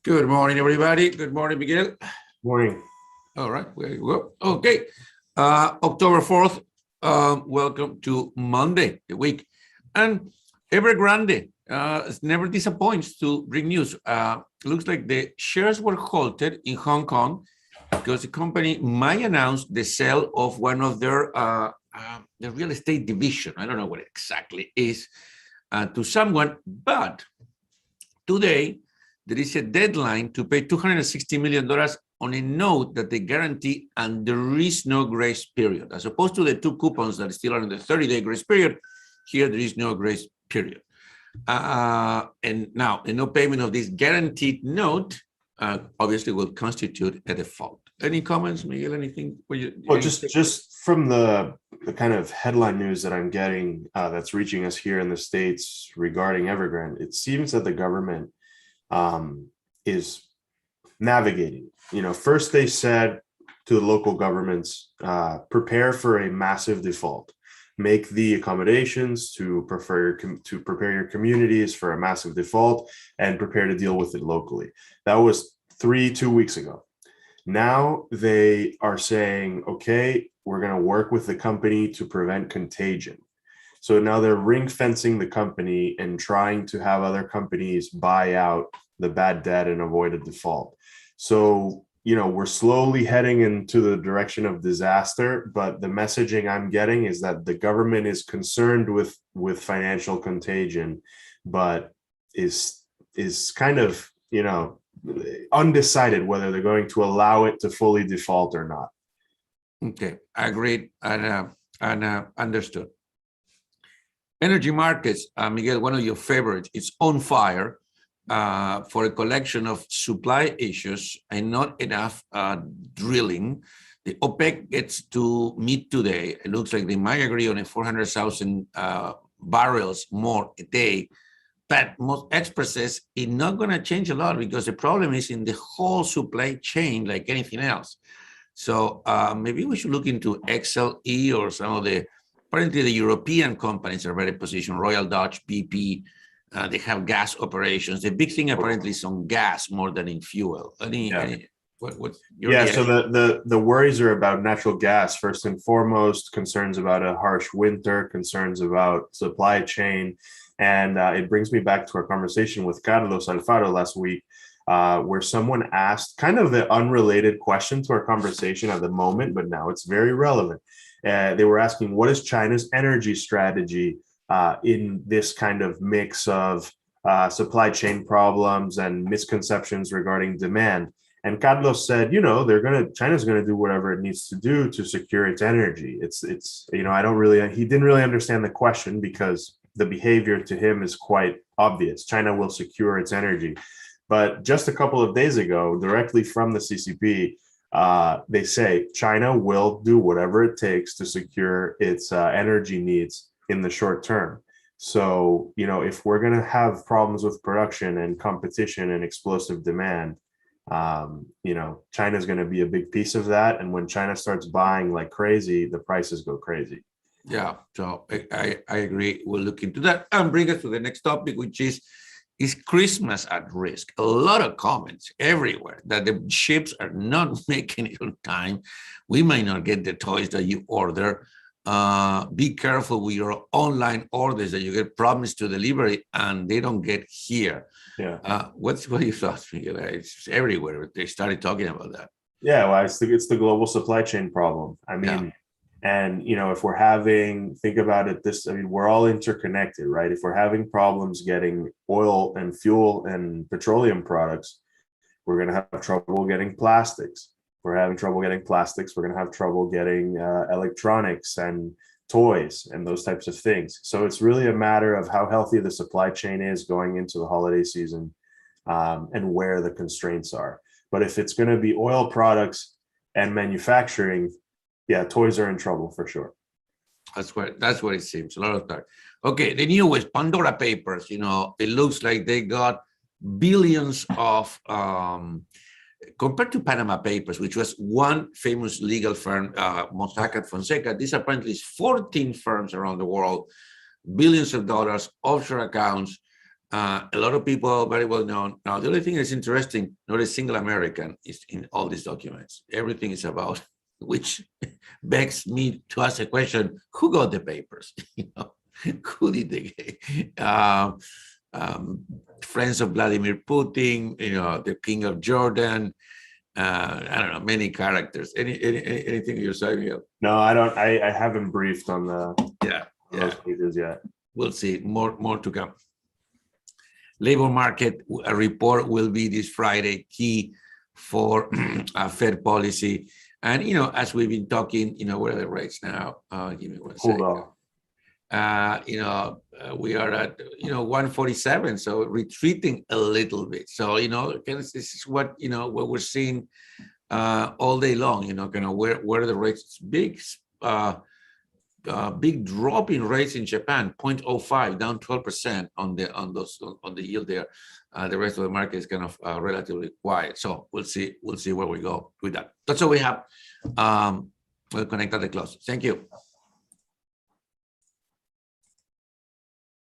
Good morning, everybody. Good morning, Miguel. Morning. All right, there you go. Okay, October 4th. Welcome to Monday, the week. And Evergrande never disappoints to bring news. Looks like the shares were halted in Hong Kong because the company might announce the sale of one of their the real estate division. I don't know what it exactly is to someone, but today there is a deadline to pay $260 million on a note that they guarantee, and there is no grace period. As opposed to the two coupons that still are in the 30-day grace period, here there is no grace period. And now, the no payment of this guaranteed note obviously will constitute a default. Any comments, Miguel? Anything? Well, just from the kind of headline news that I'm getting that's reaching us here in the States regarding Evergrande, it seems that the government is navigating. First they said to the local governments, prepare for a massive default, make the accommodations to prepare your communities for a massive default, and prepare to deal with it locally. That was 2 weeks ago. Now they are saying, okay, we're going to work with the company to prevent contagion. So now they're ring fencing the company and trying to have other companies buy out the bad debt and avoid a default. So, we're slowly heading into the direction of disaster, but the messaging I'm getting is that the government is concerned with financial contagion, but is kind of, undecided whether they're going to allow it to fully default or not. Okay, agreed and understood. Energy markets, Miguel, one of your favorites, it's on fire for a collection of supply issues and not enough drilling. The OPEC gets to meet today. It looks like they might agree on a 400,000 barrels more a day. But most experts says it's not going to change a lot because the problem is in the whole supply chain, like anything else. So maybe we should look into XLE or some of the, apparently the European companies are very positioned, Royal Dutch, BP, they have gas operations. The big thing apparently is on gas more than in fuel. So reaction? the worries are about natural gas, first and foremost, concerns about a harsh winter, concerns about supply chain. And it brings me back to our conversation with Carlos Alfaro last week, where someone asked kind of an unrelated question to our conversation at the moment, but now it's very relevant. They were asking, what is China's energy strategy in this kind of mix of supply chain problems and misconceptions regarding demand? And Carlos said, China's going to do whatever it needs to do to secure its energy. He didn't really understand the question because the behavior to him is quite obvious. China will secure its energy. But just a couple of days ago, directly from the CCP, they say China will do whatever it takes to secure its energy needs in the short term. So, if we're going to have problems with production and competition and explosive demand, China's going to be a big piece of that. And when China starts buying like crazy, the prices go crazy. Yeah, so I agree. We'll look into that and bring us to the next topic, which is Christmas at risk? A lot of comments everywhere that the ships are not making it on time. We might not get the toys that you order. Be careful with your online orders that you get promised to delivery and they don't get here. Yeah. What are your thoughts, Miguel? It's everywhere. They started talking about that. Yeah, well, it's the global supply chain problem. I mean, yeah. And, if we're think about it, we're all interconnected, right? If we're having problems getting oil and fuel and petroleum products, we're going to have trouble getting plastics. If we're having trouble getting plastics, we're going to have trouble getting electronics and toys and those types of things. So it's really a matter of how healthy the supply chain is going into the holiday season and where the constraints are. But if it's going to be oil products and manufacturing, yeah, toys are in trouble for sure. That's what it seems. A lot of that. Okay, the newest Pandora Papers. It looks like they got billions of compared to Panama Papers, which was one famous legal firm, Mossack Fonseca. This apparently is 14 firms around the world, billions of dollars, offshore accounts. A lot of people very well known. Now, the only thing that's interesting, not a single American is in all these documents. Everything is about, which begs me to ask a question: who got the papers? Who did friends of Vladimir Putin? The King of Jordan. I don't know, many characters. Anything you're saying? No, I don't. I haven't briefed on those pages yet. We'll see. More to come. Labor market report will be this Friday, key for Fed policy. And, as we've been talking, what are the rates now? Give me one second. We are at, 147, so retreating a little bit. So, this is what we're seeing all day long, kind of where the rates, big drop in rates in Japan, 0.05, down 12% on the yield there. The rest of the market is kind of relatively quiet. So we'll see where we go with that. That's all we have. We'll connect at the close. Thank you.